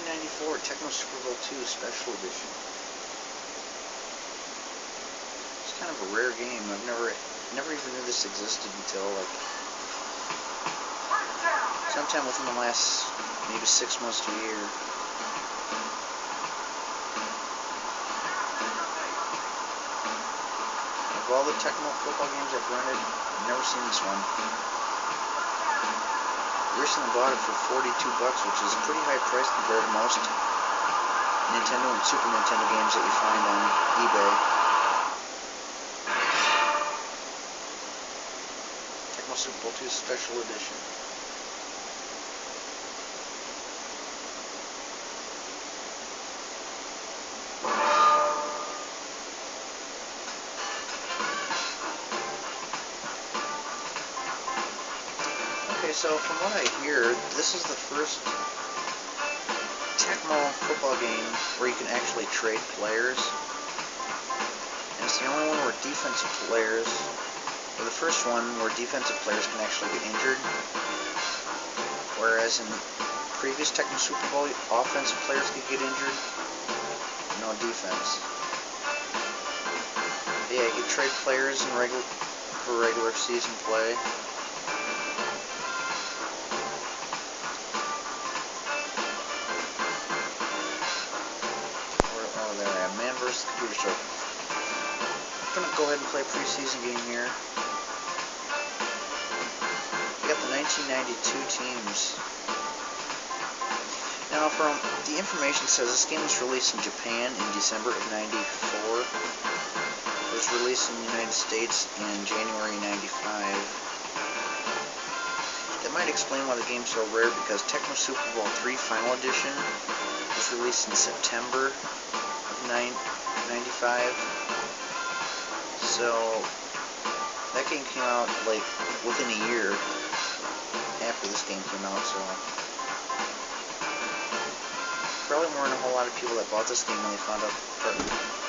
1994 Tecmo Super Bowl II Special Edition. It's kind of a rare game. I've never even knew this existed until like sometime within the last maybe 6 months to a year. Of all the Tecmo football games I've rented, I've never seen this one. Recently bought it for $42, which is a pretty high price compared to most Nintendo and Super Nintendo games that you find on eBay. Tecmo Super Bowl II Special Edition. Okay, so from what I hear, this is the first Tecmo football game where you can actually trade players. And it's the only one where defensive players, or the first one where defensive players can actually get injured. Whereas in previous Tecmo Super Bowl, offensive players could get injured, no defense. But yeah, you can trade players in regular season play. Oh, there I am. Man versus computer. So I'm gonna go ahead and play a preseason game here. We got the 1992 teams. Now, from the information says this game was released in Japan in December of '94. It was released in the United States in January '95. That might explain why the game's so rare, because Tecmo Super Bowl III Final Edition was released in September of '95. So that game came out like within a year after this game came out, so probably weren't a whole lot of people that bought this game when they found out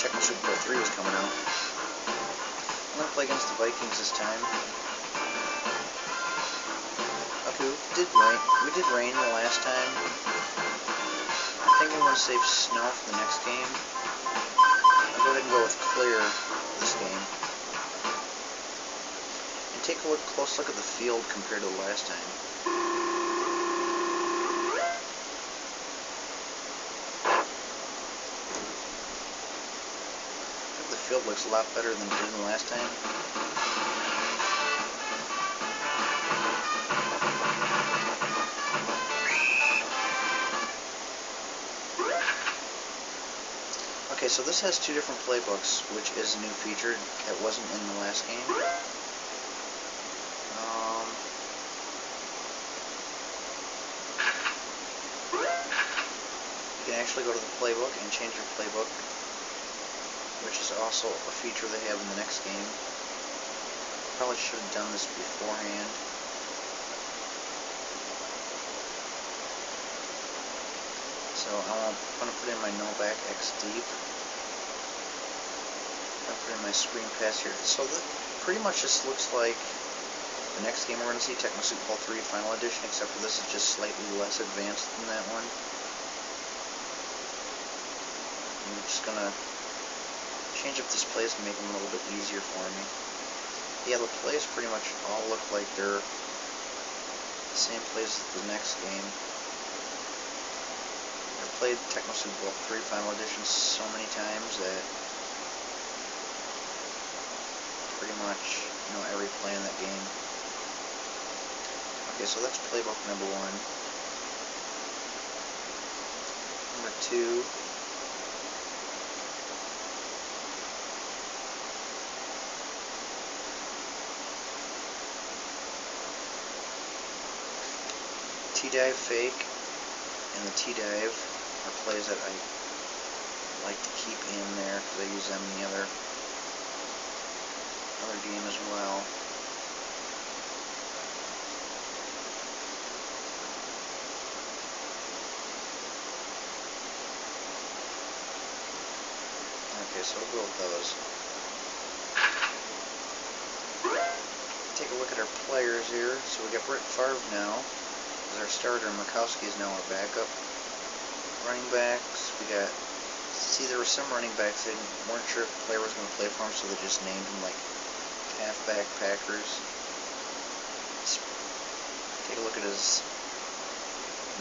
Tecmo Super Bowl III was coming out. I'm gonna play against the Vikings this time. Okay, we did rain the last time. I think I'm gonna save snow for the next game. I'll go ahead and go with clear this game. And take a close look at the field compared to the last time. The field looks a lot better than it did the last time. Okay, so this has two different playbooks, which is a new feature that wasn't in the last game. You can actually go to the playbook and change your playbook, which is also a feature they have in the next game. Probably should have done this beforehand. So I'm going to put in my no back X deep. I'll put in my screen pass here. So that pretty much just looks like the next game we're going to see, Tecmo Super Bowl III Final Edition, except for this is just slightly less advanced than that one. I'm just going to change up this plays to make them a little bit easier for me. Yeah, the plays pretty much all look like they're the same plays as the next game. I've played Tecmo Super Bowl III Final Edition so many times that pretty much know every play in that game. Okay, so that's playbook number 1. Number 2. T-dive fake and the T-dive are plays that I like to keep in there because I use them in the other game as well. Okay, so we'll go with those. Take a look at our players here. So we got Brett Favre now as our starter, and Murkowski is now our backup. running backs. We got, see, there were some running backs they weren't sure if the player was going to play for them, so they just named them like halfback Packers. Let's take a look at his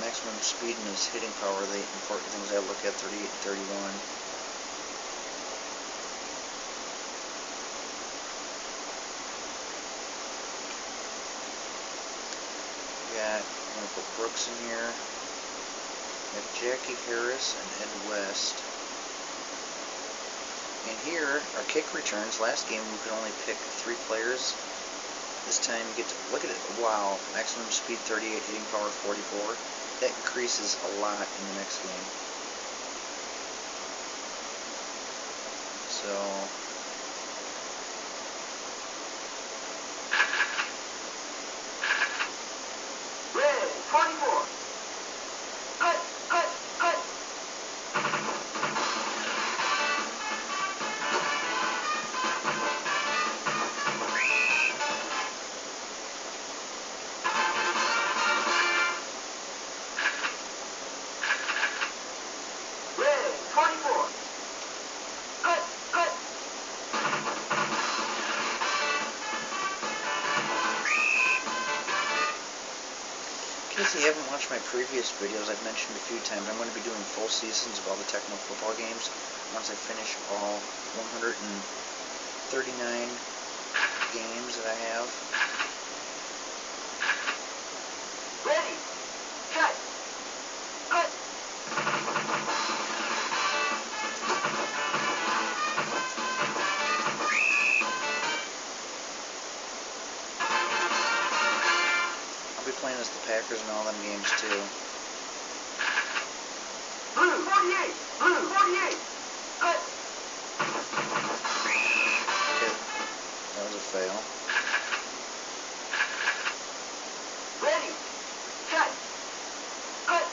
maximum speed and his hitting power, the important things I look at, 38 and 31. I'm going to put Brooks in here. We have Jackie Harris and Ed West. And here are kick returns. Last game we could only pick 3 players. This time you get to look at it. Wow, maximum speed 38, hitting power 44. That increases a lot in the next game. So red 24. Cut, cut, cut. Red 24. Cut, cut. in case you haven't watched my previous videos, I've mentioned a few times I'm going to be doing full seasons of all the Tecmo football games once I finish all 139 games that I have. Ready. Cut. Cut. I'll be playing as the Packers in all them games too. Blue 48. Blue 48. Cut. Okay, that was a fail. Ready. Cut. Cut.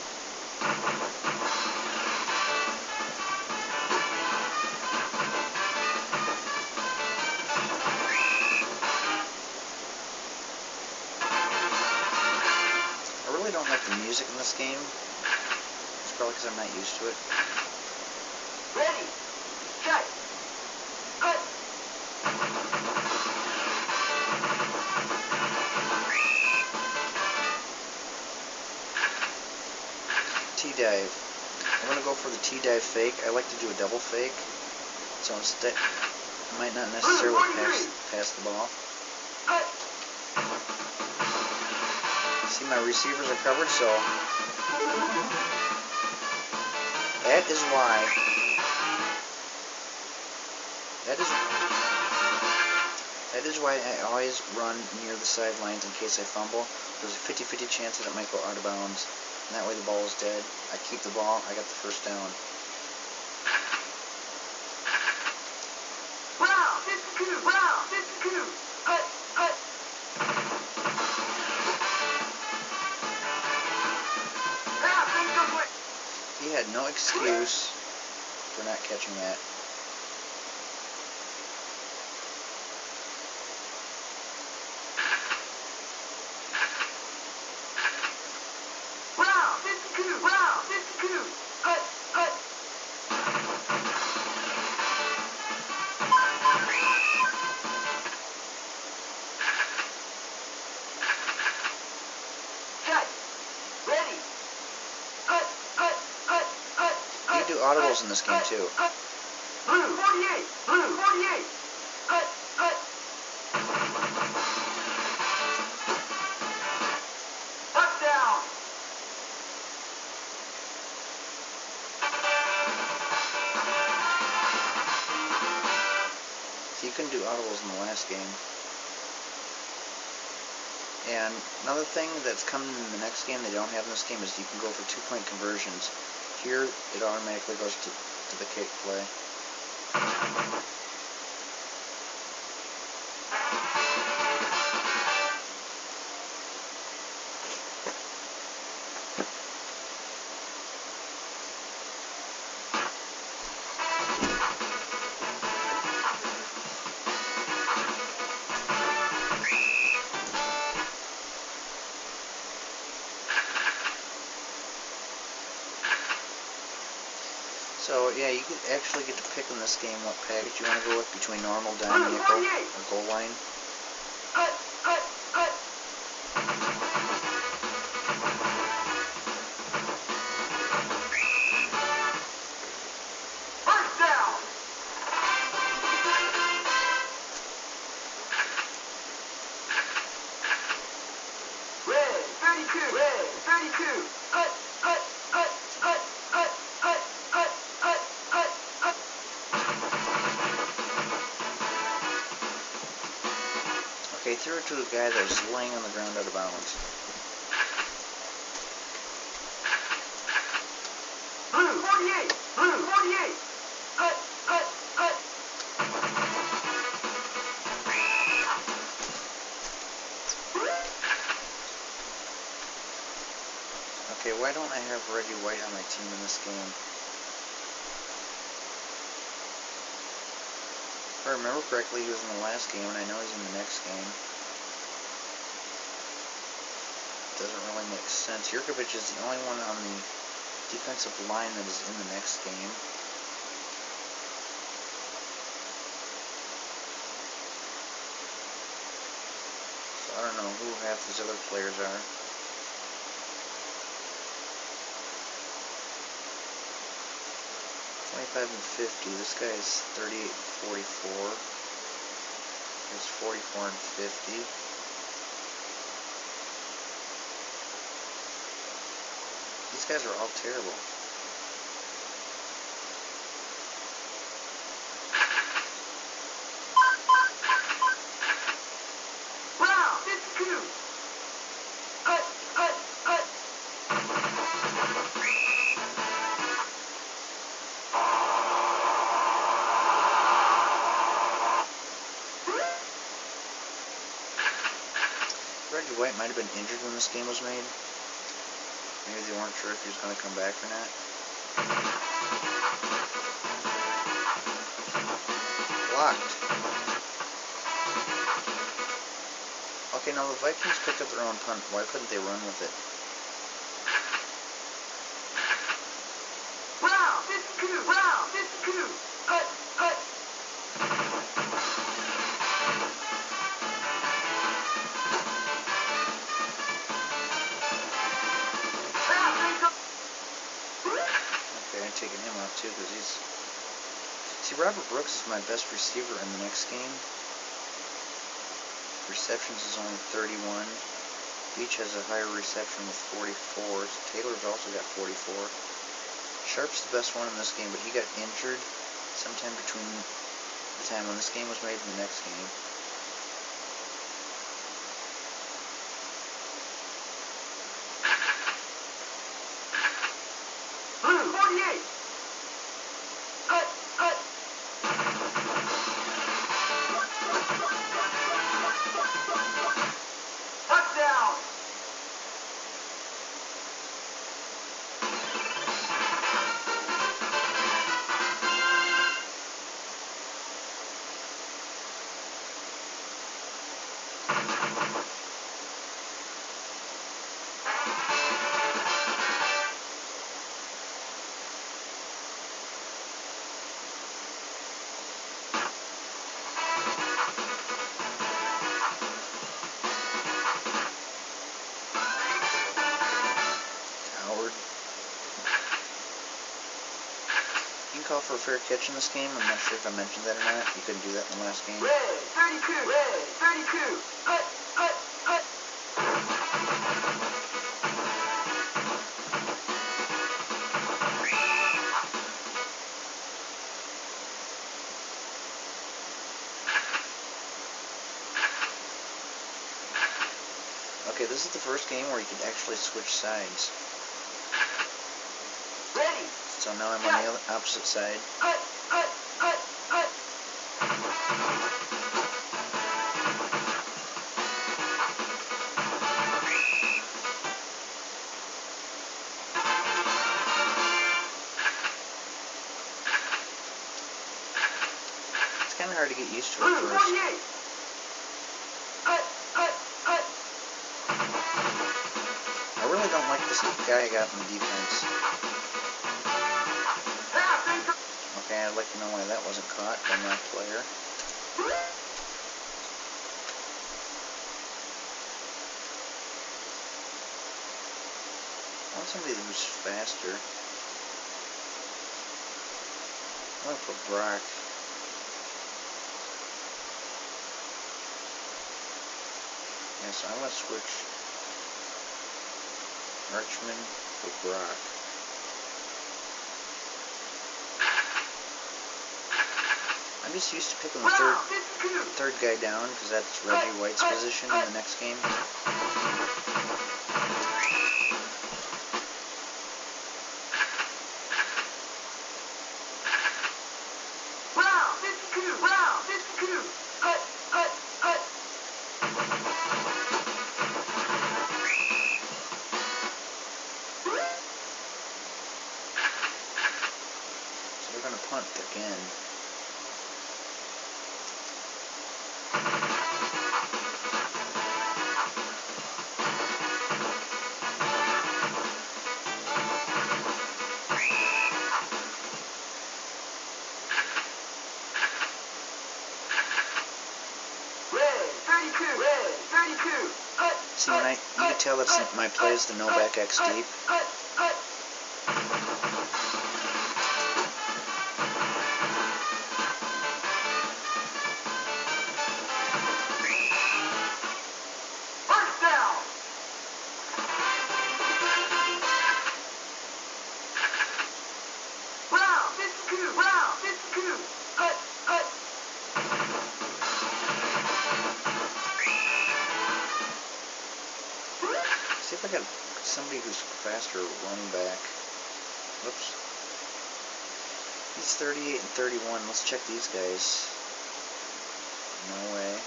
I really don't like the music in this game. It's probably because I'm not used to it. Ready. Cut. Cut. T-dive. I'm going to go for the T-dive fake. I like to do a double fake. So instead, I might not necessarily pass the ball. Cut. See, my receivers are covered, so that is why I always run near the sidelines in case I fumble. There's a 50-50 chance that it might go out of bounds, and that way the ball is dead. I keep the ball, I got the first down. Brown 52. Brown 52. Cut. Cut. Pass incomplete. He had no excuse for not catching that. Brown 52. Brown 52. Cut. Cut. Cut. Ready. Cut. Cut. Cut. Cut. You can do audibles in this game too. Cut. Blue 48. Blue 48. Cut. Cut. Touchdown. So you couldn't do audibles in the last game. And another thing that's coming in the next game they don't have in this game is you can go for 2-point conversions. Here, it automatically goes to the kick play. So, yeah, you can actually get to pick in this game what package you want to go with between normal, dime, nickel, or goal line. First down. Red 32. Red 32. Okay, threw it to a guy that was laying on the ground out of bounds. Blue 48. Blue 48. Okay, why don't I have Reggie White on my team in this game? If I remember correctly, he was in the last game, and I know he's in the next game. Doesn't really make sense. Jurkovic is the only one on the defensive line that is in the next game. So I don't know who half these other players are. $25 and $50. This guy is 38 and 44. He's 44 and 50. These guys are all terrible. Brown 52. Reggie White might have been injured when this game was made. Maybe they weren't sure if he was going to come back or not. Blocked. Okay, now the Vikings picked up their own punt. Why couldn't they run with it? Brown 52. Brown 52. Okay, I'm taking him off too because he's... See, Robert Brooks is my best receiver in the next game. Receptions is only 31. Beach has a higher reception with 44. Taylor's also got 44. Sharp's the best one in this game, but he got injured sometime between the time when this game was made and the next game. Blue 48. Touchdown. Howard. You can call for a fair catch in this game. I'm not sure if I mentioned that or not. You couldn't do that in the last game. Red 32. Red 32. Okay, this is the first game where you can actually switch sides. Ready. So now I'm on the opposite side. It's kind of hard to get used to at Blue first. 48. I really don't like this guy I got in the defense. Pass I'd like to know why that wasn't caught by my player. I want somebody who's faster. I'm going to put Brock. Yeah, so I'm going to switch Archman with Brock. I'm just used to picking the third guy down because that's Reggie White's position in the next game. So we're going to punt again. See, when you can tell that's my play is the no back X deep. First down. Brown, 52, Brown, 52. See if I got somebody who's faster running back. Whoops. He's 38 and 31. Let's check these guys. No way.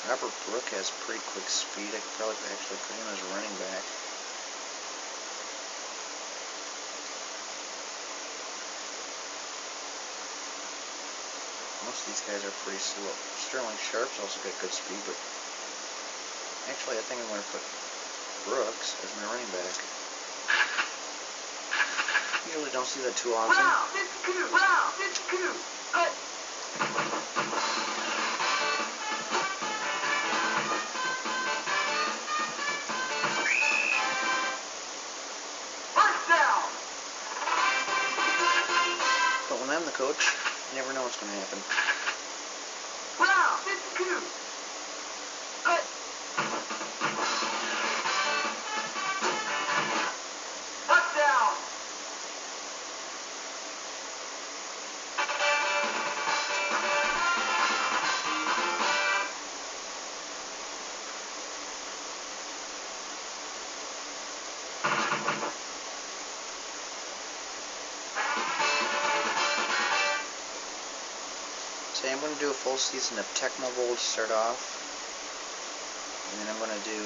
Robert Brooke has pretty quick speed. I could probably actually put him as a running back. Most of these guys are pretty slow. Sterling Sharp's also got good speed, but actually I think I'm going to put Brooks as my running back. Usually don't see that too often. Brown, 52, Brown, 52. First down. But when I'm the coach, you never know what's going to happen. Brown, 52. Touchdown. So I'm going to do a full season of Tecmo Bowl to start off. And then I'm going to do,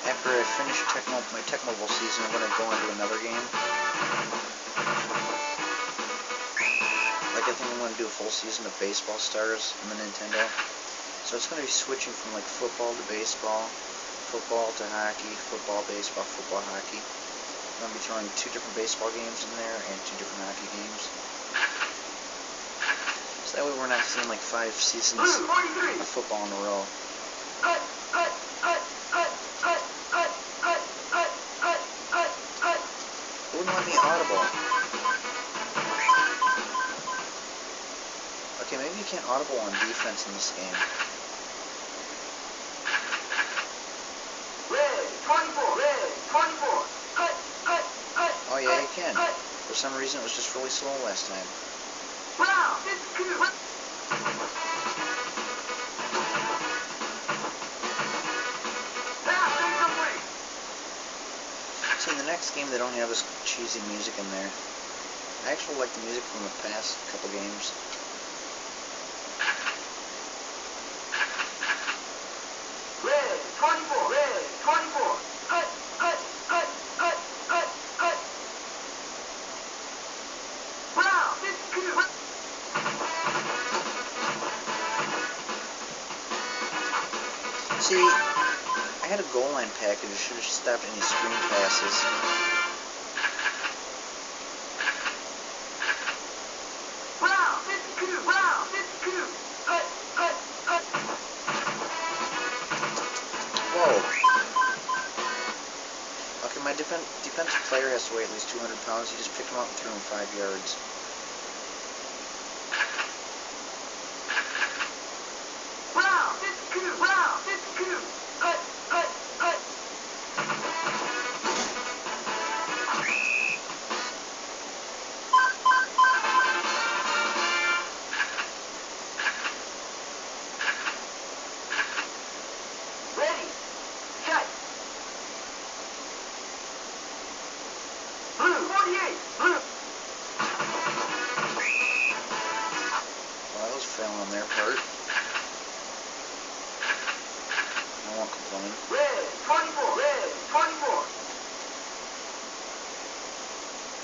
after I finish my Tecmo Bowl season, I'm going to go into another game. Like I think I'm going to do a full season of Baseball Stars on the Nintendo. So it's going to be switching from like football to baseball, football to hockey, football, baseball, football, hockey. I'm going to be throwing 2 different baseball games in there and 2 different hockey games. So that way we're not seeing like 5 seasons of football in a row. It wouldn't let me audible. Okay, maybe you can't audible on defense in this game. Red, 24, red, 24. Oh yeah, you can. For some reason it was just really slow last time. Brown, 52. Pass incomplete. See, in the next game they don't have this cheesy music in there. I actually like the music from the past couple games. Red, 24, red, 24. Brown, 52. See, I had a goal line package. I should have stopped any screen passes. Wow, 52. Wow, 52. Hut, hut, hut. Whoa. Okay, my defensive player has to weigh at least 200 pounds. He just picked him up and threw him 5 yards. Wow, 52. Wow, 52. Hut, hut, hut. Ready, set. Blue, 48. Blue. Well, that was failing on their part. I won't complain. Red, 24. Red, 24.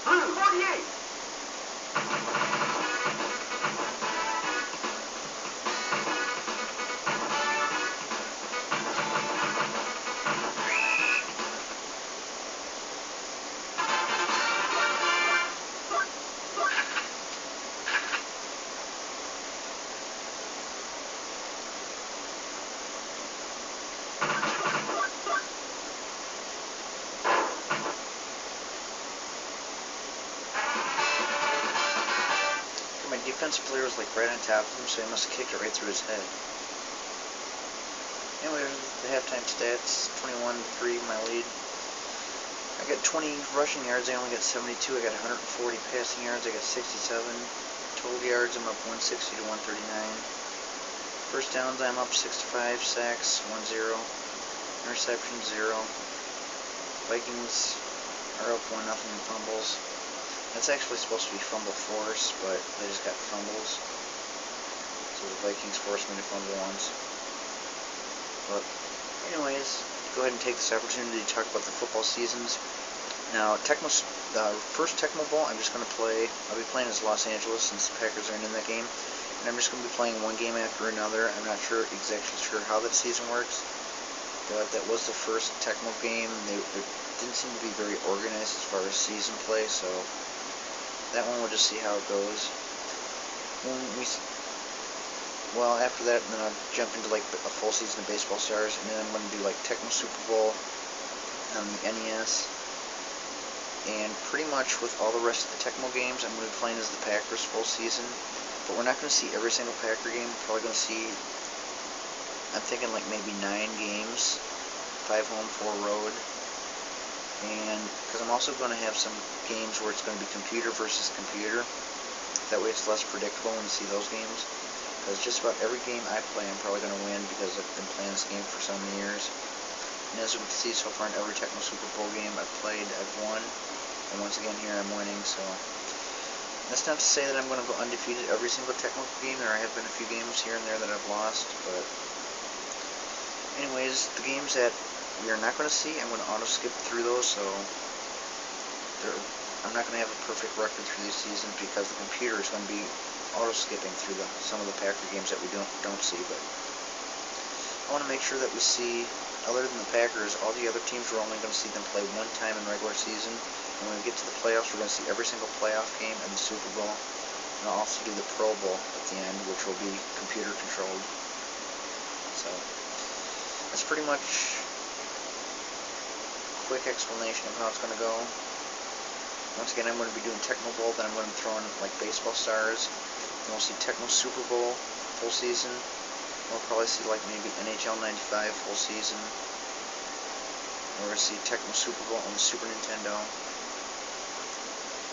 Blue, 48. My defensive player was like right on top of him, so he must have kicked it right through his head. Anyway, the halftime stats, 21-3, my lead. I got 20 rushing yards, I only got 72. I got 140 passing yards, I got 67. Total yards, I'm up 160 to 139. First downs, I'm up 65. Sacks, 1-0. Interception, 0. Vikings are up 1-0 in fumbles. That's actually supposed to be fumble force, but they just got fumbles. So the Vikings forced me to fumble once. But anyways, go ahead and take this opportunity to talk about the football seasons. Now, first Tecmo Bowl, I'm just going to play. I'll be playing as Los Angeles since the Packers aren't in that game. And I'm just going to be playing one game after another. I'm not exactly sure how that season works. But that was the first Tecmo game. It didn't seem to be very organized as far as season play, so that one we'll just see how it goes. Well, after that, then I'll jump into like a full season of Baseball Stars, and then I'm going to do like Tecmo Super Bowl on the NES. And pretty much with all the rest of the Tecmo games, I'm going to be playing as the Packers full season. But we're not going to see every single Packer game. We're probably going to see, I'm thinking like maybe 9 games, 5 home, 4 road. And because I'm also going to have some games where it's going to be computer versus computer. That way it's less predictable when you see those games. Because just about every game I play, I'm probably going to win because I've been playing this game for so many years. And as we can see so far in every Tecmo Super Bowl game I've played, I've won. And once again here I'm winning, so that's not to say that I'm going to go undefeated every single Tecmo game. There have been a few games here and there that I've lost, but anyways, the games that we are not going to see, I'm going to auto-skip through those, so I'm not going to have a perfect record through these seasons because the computer is going to be auto-skipping through some of the Packer games that we don't see, but I want to make sure that we see, other than the Packers, all the other teams, we're only going to see them play one time in regular season. And when we get to the playoffs, we're going to see every single playoff game and the Super Bowl. And I'll also do the Pro Bowl at the end, which will be computer controlled. So that's pretty much a quick explanation of how it's going to go. Once again, I'm going to be doing Tecmo Bowl, then I'm going to be throwing like Baseball Stars. Then we'll see Tecmo Super Bowl full season. We'll probably see like maybe NHL 95 full season. We're going to see Tecmo Super Bowl on the Super Nintendo.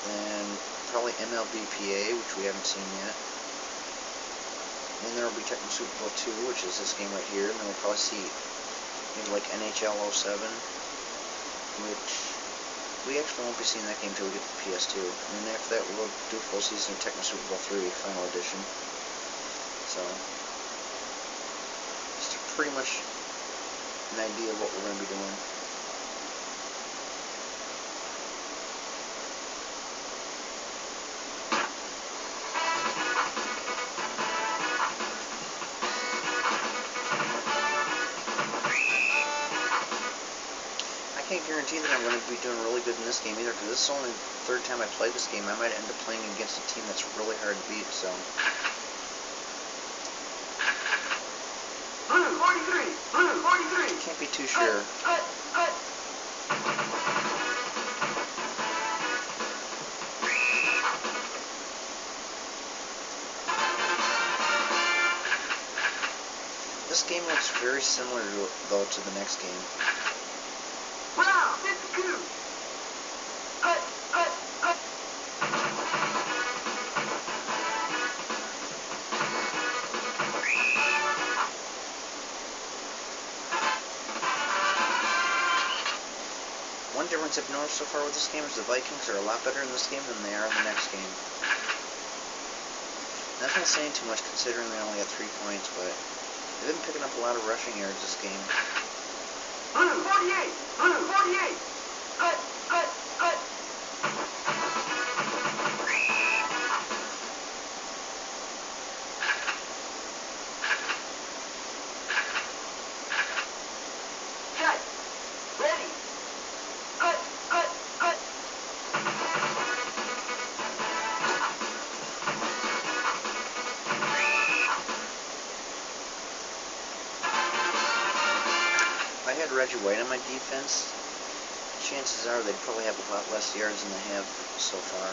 Then probably MLBPA, which we haven't seen yet. Then there will be Tecmo Super Bowl 2, which is this game right here. And then we'll probably see maybe like NHL 07, which we actually won't be seeing that game until we get to the PS2. And then after that, we'll do a full season of Tecmo Super Bowl 3 Final Edition. So just pretty much an idea of what we're going to be doing. guarantee that I'm going to be doing really good in this game either, because this is only the third time I played this game. I might end up playing against a team that's really hard to beat, so. Blue 43. Blue 43. Can't be too sure. This game looks very similar, though, to the next game. Brown 52. One difference I've noticed so far with this game is the Vikings are a lot better in this game than they are in the next game. That's not saying too much considering they only had 3 points, but they've been picking up a lot of rushing yards this game. Blue 48. Blue 48. Set. Ready. If I had Reggie White on my defense, chances are they'd probably have a lot less yards than they have so far.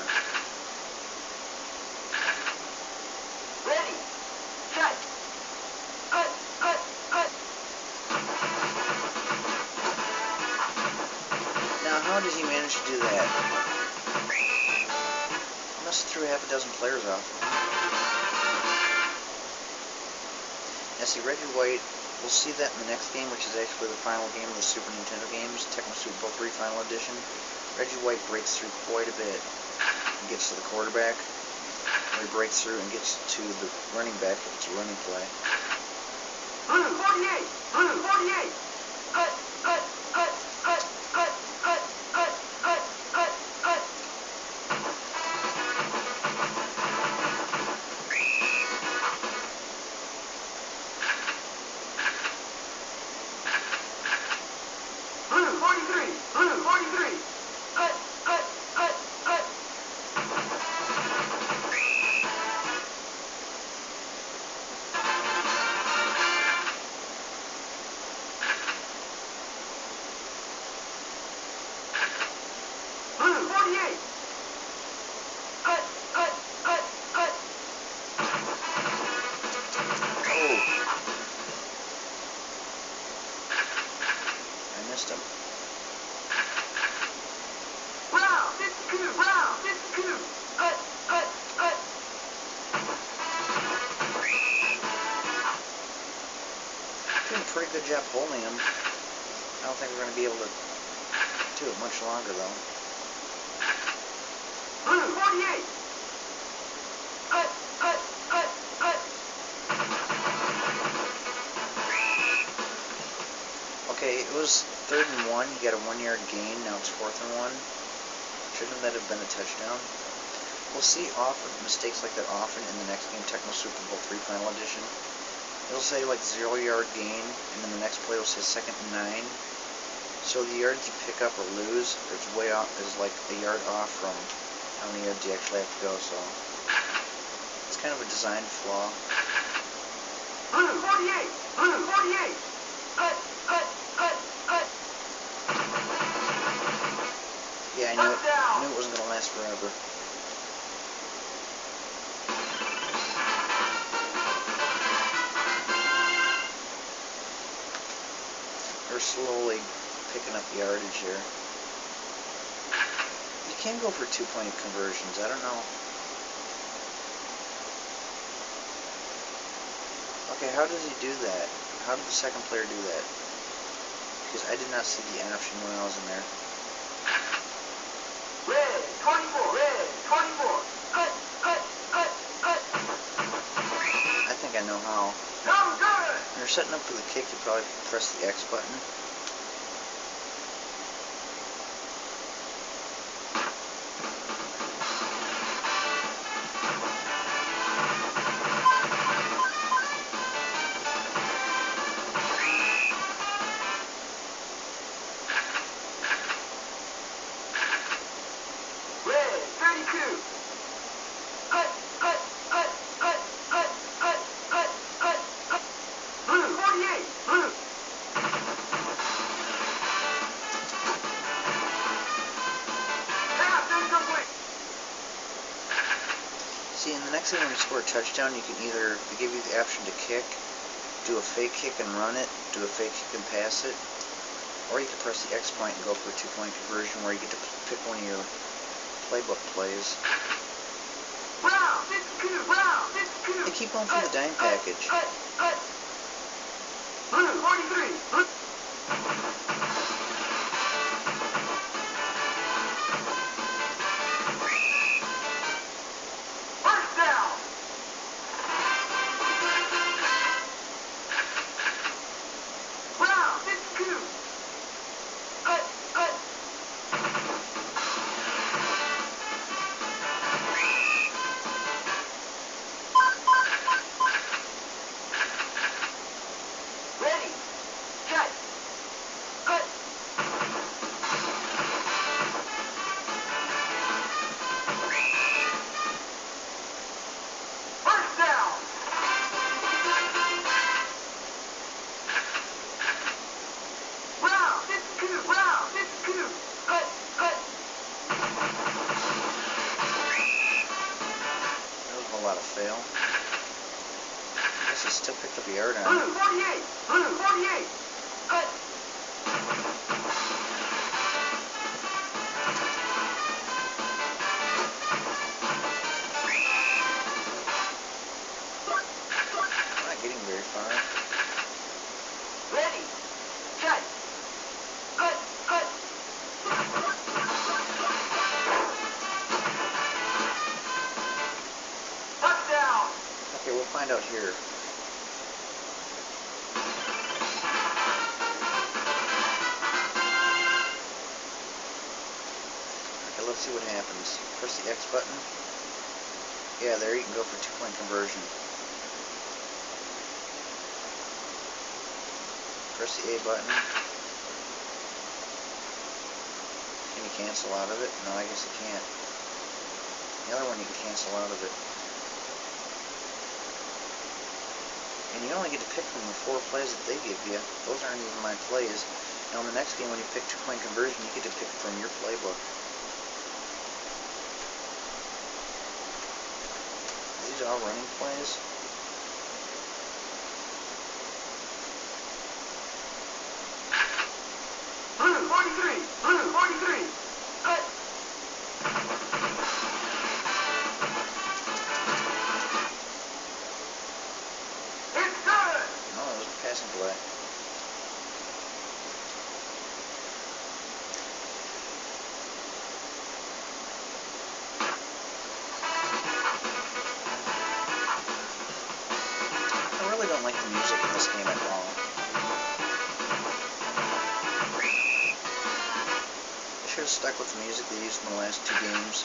Ready. Set. Now, how did he manage to do that? He must have threw half a dozen players off. Now, see, Reggie White, we'll see that in the next game, which is actually the final game of the Super Nintendo games, Tecmo Super Bowl 3 Final Edition. Reggie White breaks through quite a bit. He gets to the quarterback, or he breaks through and gets to the running back if it's a running play. Blue 48. Blue 48. Blue 43. Blue 43. Blue 48. Oh! I missed him. Brown 52. Brown 52. Doing a pretty good job holding him. I don't think we're going to be able to do it much longer, though. Blue 48. Okay, it was 3rd and 1. You got a 1-yard gain. Now it's 4th and 1. Shouldn't that have been a touchdown? We'll see mistakes like that often in the next game, Tecmo Super Bowl 3 Final Edition. It'll say like 0-yard gain, and then the next play will say 2nd and 9. So the yards you pick up or lose is way off, is like a yard off from how many yards you actually have to go. So it's kind of a design flaw. Blue 48. Blue 48. Yeah, I knew it wasn't going to last forever. They're slowly picking up yardage here. You can go for 2-point conversions. I don't know. Okay, how does he do that? How did the second player do that? Because I did not see the option when I was in there. Red 24. Red 24. I think I know how. No good. When you're setting up for the kick, you probably press the X button. the next game when you score a touchdown, you can either, they give you the option to kick, do a fake kick and run it, do a fake kick and pass it, or you can press the X point and go for a 2-point conversion where you get to pick one of your playbook plays. They keep going from the dime package. Blue 43. Blue. First down. Brown 52. Ready. Cut. First down. Brown 52. Brown 52. That was a whole lot of fail. I guess it still picked up a yard on Blue it. 48. Blue 48. I'm not getting very far. Ready. Cut. Touchdown. Okay, we'll find out here. Okay, let's see what happens. Press the X button. Yeah, there you can go for 2-point conversion. Press the A button. Can you cancel out of it? No, I guess you can't. The other one you can cancel out of it. And you only get to pick from the 4 plays that they give you. Those aren't even my plays. Now in the next game when you pick 2-point conversion, you get to pick from your playbook. These are all running plays. Blue 43. Blue 43. It's good. No, it was a passing play. I really don't like the music in this game at all. They should have stuck with the music they used in the last 2 games.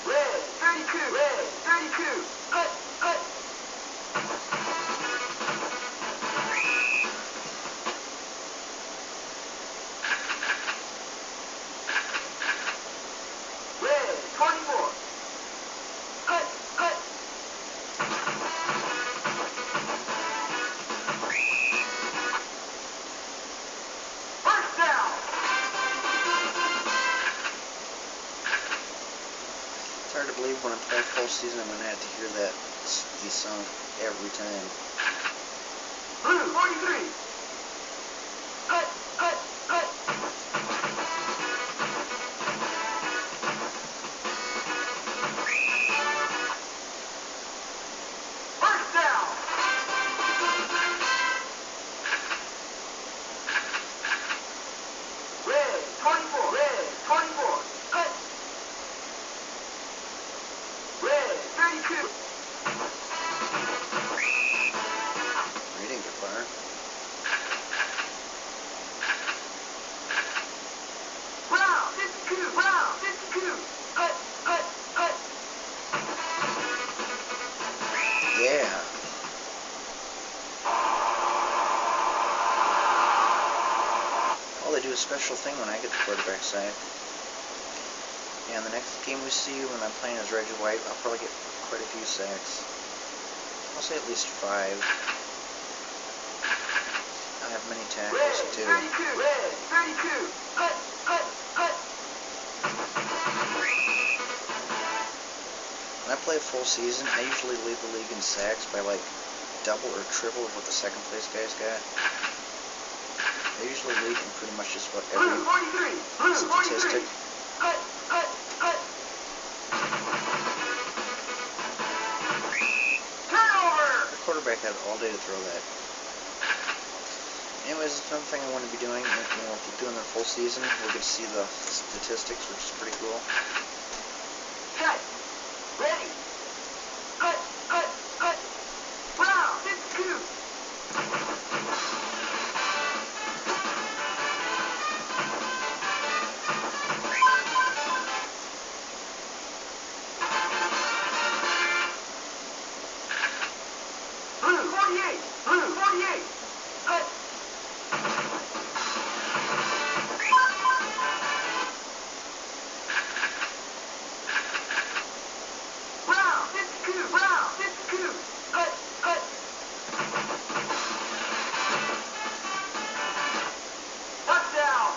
Red 32. Red 32. Red 24. First down. It's hard to believe when I play full season I'm going to have to hear these songs every time. Blue 43. First down. Red 24. Red 24. Red 32. We didn't get far. Brown 52. Brown 52. Yeah. Well, they do a special thing when I get the quarterback sack. Yeah, and the next game we see when I'm playing as Reggie White, I'll probably get quite a few sacks. I'll say at least 5. I have many tackles Red too. 32. Red 32. play a full season, I usually lead the league in sacks by like double or triple of what the second place guys got. I usually lead in pretty much just about every statistic. The quarterback had all day to throw that. Anyways, it's another thing I want to be doing. Doing the full season, we'll get to see the statistics, which is pretty cool. Cut. Ready. Cut. Wow, this is two. Blue 48. Blue 48. Cut. Brown 52. Brown 52. Cut. Touchdown.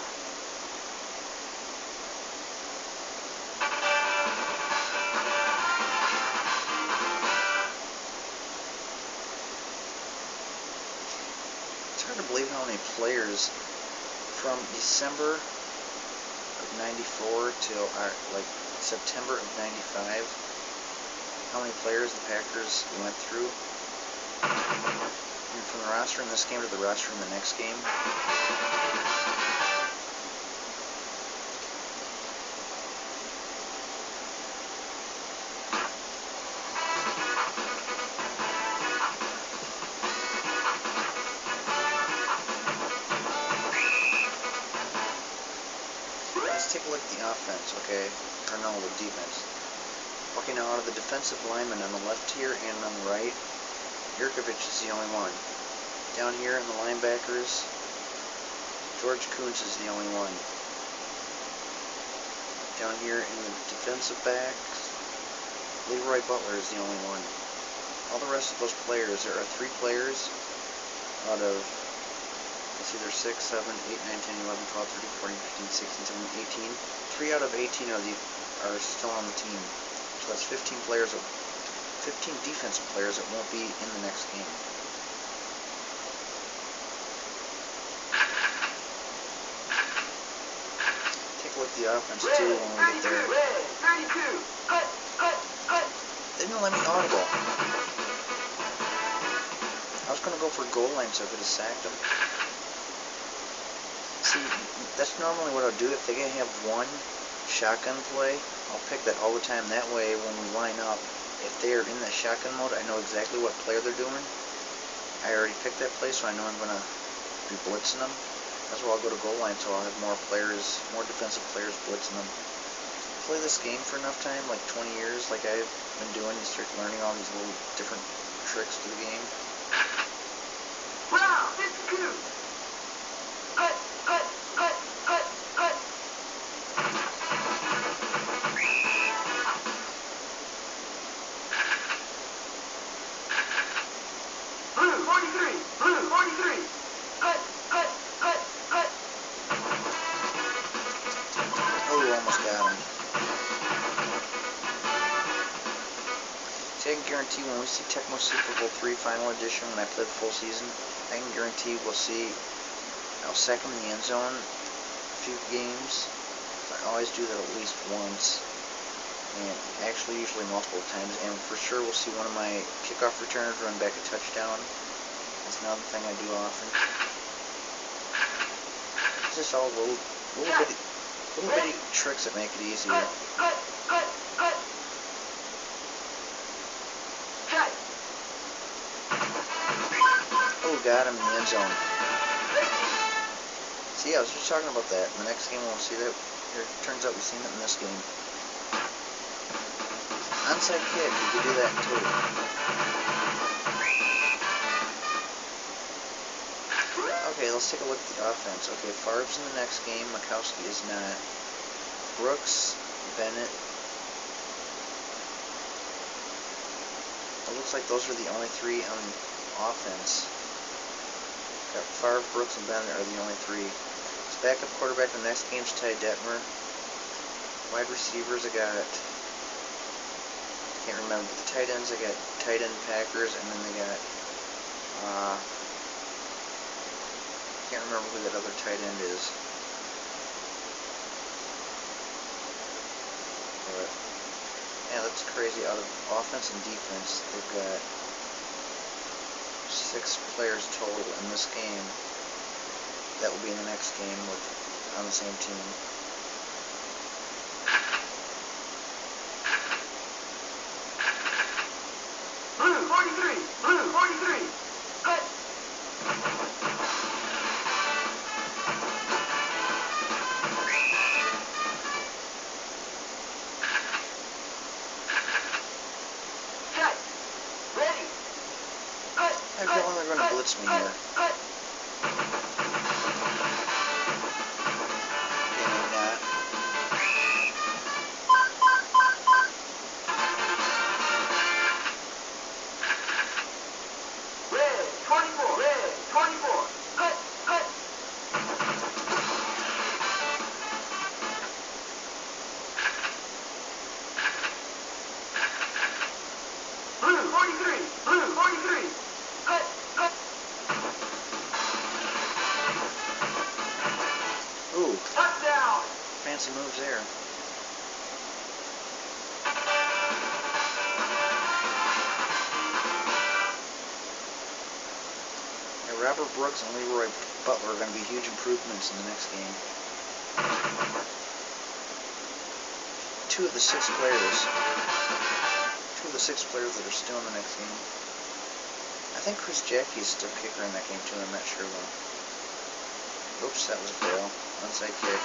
It's hard to believe how many players from December of '94 till like September of '95, how many players the Packers went through. And from the roster in this game to the roster in the next game. Let's take a look at the offense, okay? Or no, the defense. Okay, now out of the defensive linemen on the left here and on the right, Yurkovich is the only one. Down here in the linebackers, George Kuntz is the only one. Down here in the defensive backs, Leroy Butler is the only one. All the rest of those players, there are 3 players out of, let's see, there's 6, 7, 8, 9, 10, 11, 12, 13, 14, 15, 16, 17, 18. 3 out of 18 are still on the team. So that's 15 players, 15 defensive players that won't be in the next game. Take a look at the offense too when we get there. They didn't let me audible. I was going to go for a goal line so I could have sacked them. See, that's normally what I'll do. If they have one shotgun play, I'll pick that all the time. That way, when we line up, if they are in that shotgun mode, I know exactly what play they're doing. I already picked that play, so I know I'm going to be blitzing them. That's why I'll go to goal line, so I'll have more players, more defensive players blitzing them. Play this game for enough time, like 20 years, like I've been doing, you start learning all these little different tricks to the game. Wow, this is two. Cut. Blue 43. Blue 43. Cut. Oh, almost got him. See, I can guarantee when we see Tecmo Super Bowl 3 Final Edition, when I play the full season, I can guarantee we'll see I'll sack him in the end zone a few games. I always do that at least once, and actually usually multiple times, and for sure we'll see one of my kickoff returners run back a touchdown. That's another thing I do often. It's just all little bitty tricks that make it easier. Oh, got him in the end zone. See, I was just talking about that. In the next game, we'll see that. Here, it turns out we've seen it in this game. Onside kick, you can do that too. Okay, let's take a look at the offense. Okay, Favre's in the next game. Mikowski is not. Brooks, Bennett. It looks like those are the only 3 on offense. Got Favre, Brooks, and Bennett are the only 3. His backup quarterback in the next game's Ty Detmer. Wide receivers, I got can't remember. But the tight ends, they got tight end Packers, and then they got, can't remember who that other tight end is. But, yeah, that's crazy. Out of offense and defense, they've got 6 players total in this game. That will be in the next game on the same team. Blue 43, blue 43, cut. Set, ready, cut. I have a feeling they're going to blitz me here. Cut. Maybe not. Red 24, red 24, cut, cut. Blue 43, blue 43, cut, cut. Ooh, Touchdown. fancy moves there. Yeah, Robert Brooks and Leroy Butler are going to be huge improvements in the next game. 2 of the 6 players. 2 of the 6 players that are still in the next game. I think Chris Jackie is still kicker in that game too. I'm not sure though. Oops, that was a fail. Onside kick.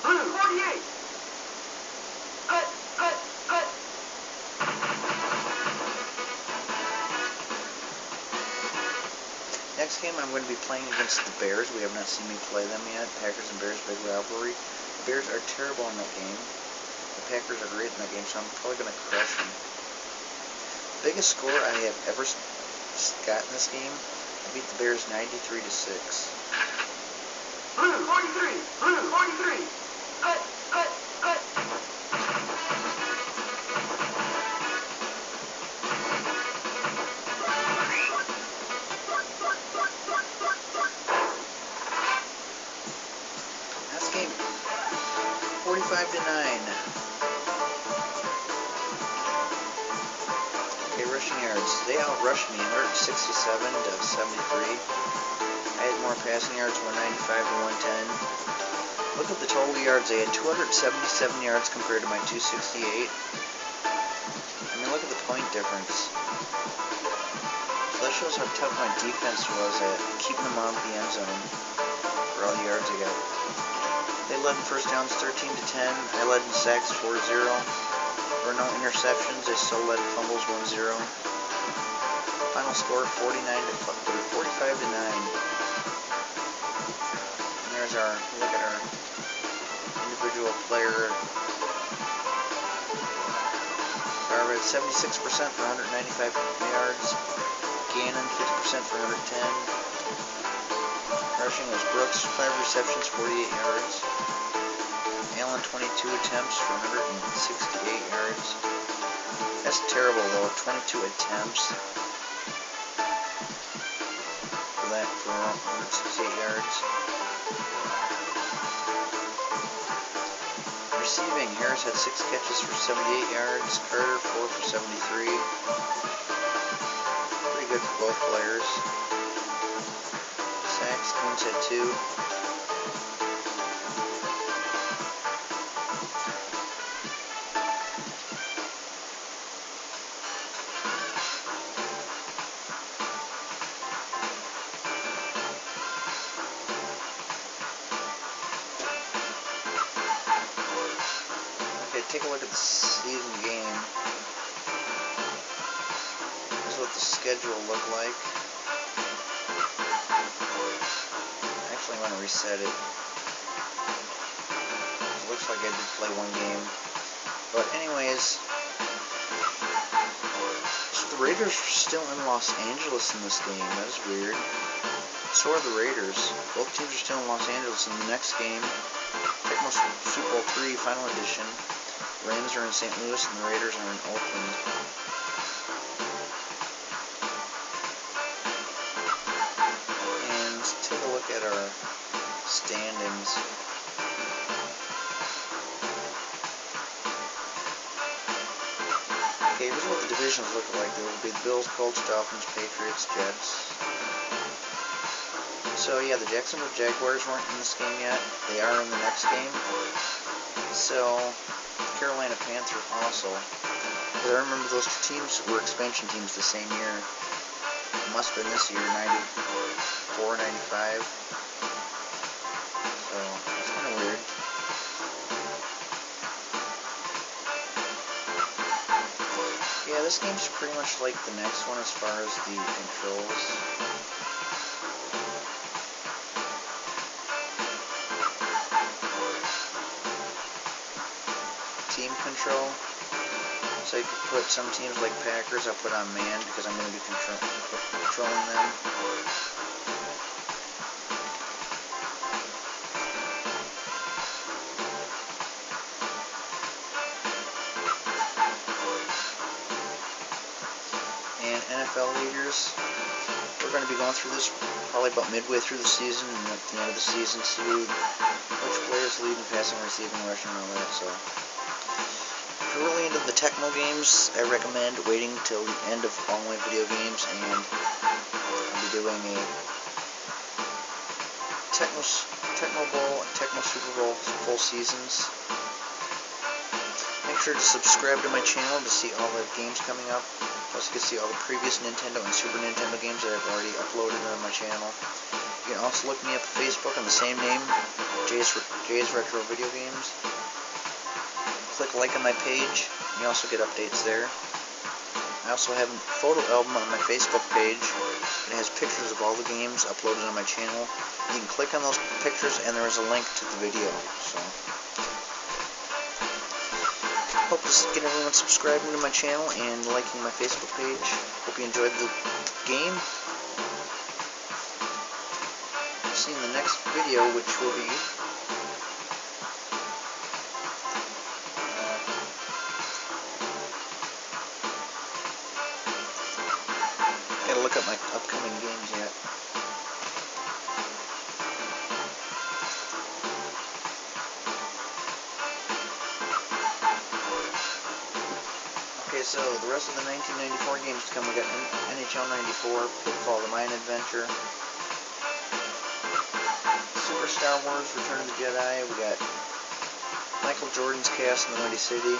Blue 48, cut, cut, cut. Next game I'm going to be playing against the Bears. We have not seen me play them yet. Packers and Bears, big rivalry. The Bears are terrible in that game. The Packers are great in that game, so I'm probably going to crush them. Biggest score I have ever got in this game, I beat the Bears 93-6. Blue 43, blue 43, cut, cut, cut. Last game, 45-9. Okay, rushing yards. They outrushed me 167-73. I had more passing yards, 195-110. Look at the total yards. They had 277 yards compared to my 268. I mean, look at the point difference. So that shows how tough my defense was at keeping them out of the end zone for all the yards I got. They led in first downs 13-10. I led in sacks 4-0. There were no interceptions. They still led fumbles 1-0. Final score 45-9. And there's our look at our individual player. Garrett 76% for 195 yards. Gannon 50% for 110. Rushing was Brooks 5 receptions, 48 yards. Allen 22 attempts for 168 yards. That's terrible though, 22 attempts for that for 168 yards. Receiving, Harris had 6 catches for 78 yards, Carter 4 for 73. Pretty good for both players. Sacks, Coons had 2. Okay, take a look at the season game. This is what the schedule looked like. Actually, I'm going to reset it. It looks like I did play one game. But anyways, so the Raiders are still in Los Angeles in this game. That is weird. So are the Raiders. Both teams are still in Los Angeles in the next game. Tecmo Super Bowl 3 Final Edition. The Rams are in St. Louis and the Raiders are in Oakland. And let's take a look at our standings. Okay, here's what the divisions look like. There will be the Bills, Colts, Dolphins, Patriots, Jets. So yeah, the Jacksonville Jaguars weren't in this game yet. They are in the next game. So Carolina Panthers also. Because I remember those two teams were expansion teams the same year. It must have been this year, 94, 95. So that's kind of weird. Yeah, this game's pretty much like the next one as far as the controls. Team control. So you could put some teams like Packers, I'll put on man because I'm going to be controlling them. And NFL leaders. We're going to be going through this probably about midway through the season and at the end of the season, see which players lead in passing, receiving, rushing, and all that. So if you're really into the Tecmo games, I recommend waiting till the end of all my video games, and I'll be doing a Tecmo Bowl and Tecmo Super Bowl full seasons. Make sure to subscribe to my channel to see all the games coming up. Plus you can see all the previous Nintendo and Super Nintendo games that I've already uploaded on my channel. You can also look me up on Facebook on the same name, Jay's Retro Video Games. Click like on my page, and you also get updates there. I also have a photo album on my Facebook page. It has pictures of all the games uploaded on my channel. You can click on those pictures and there is a link to the video. So hope to get everyone subscribing to my channel and liking my Facebook page. Hope you enjoyed the game. See you in the next video, which will be gotta look up my upcoming games yet. Okay, so the rest of the 1994 games to come, we got NHL 94, Pitfall, The Mayan Adventure, Super Star Wars, Return of the Jedi, we got Michael Jordan's Cast in the Windy City,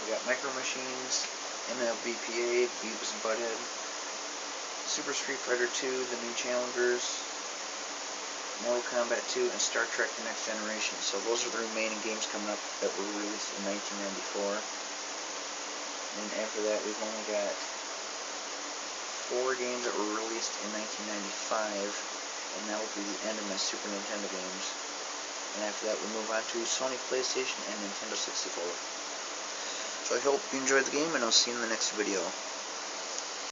we got Micro Machines, MLBPA, Beavis and Butthead, Super Street Fighter 2, The New Challengers, Mortal Kombat 2, and Star Trek The Next Generation. So those are the remaining games coming up that were released in 1994. And after that, we've only got 4 games that were released in 1995, and that will be the end of my Super Nintendo games. And after that, we move on to Sony PlayStation and Nintendo 64. So I hope you enjoyed the game, and I'll see you in the next video.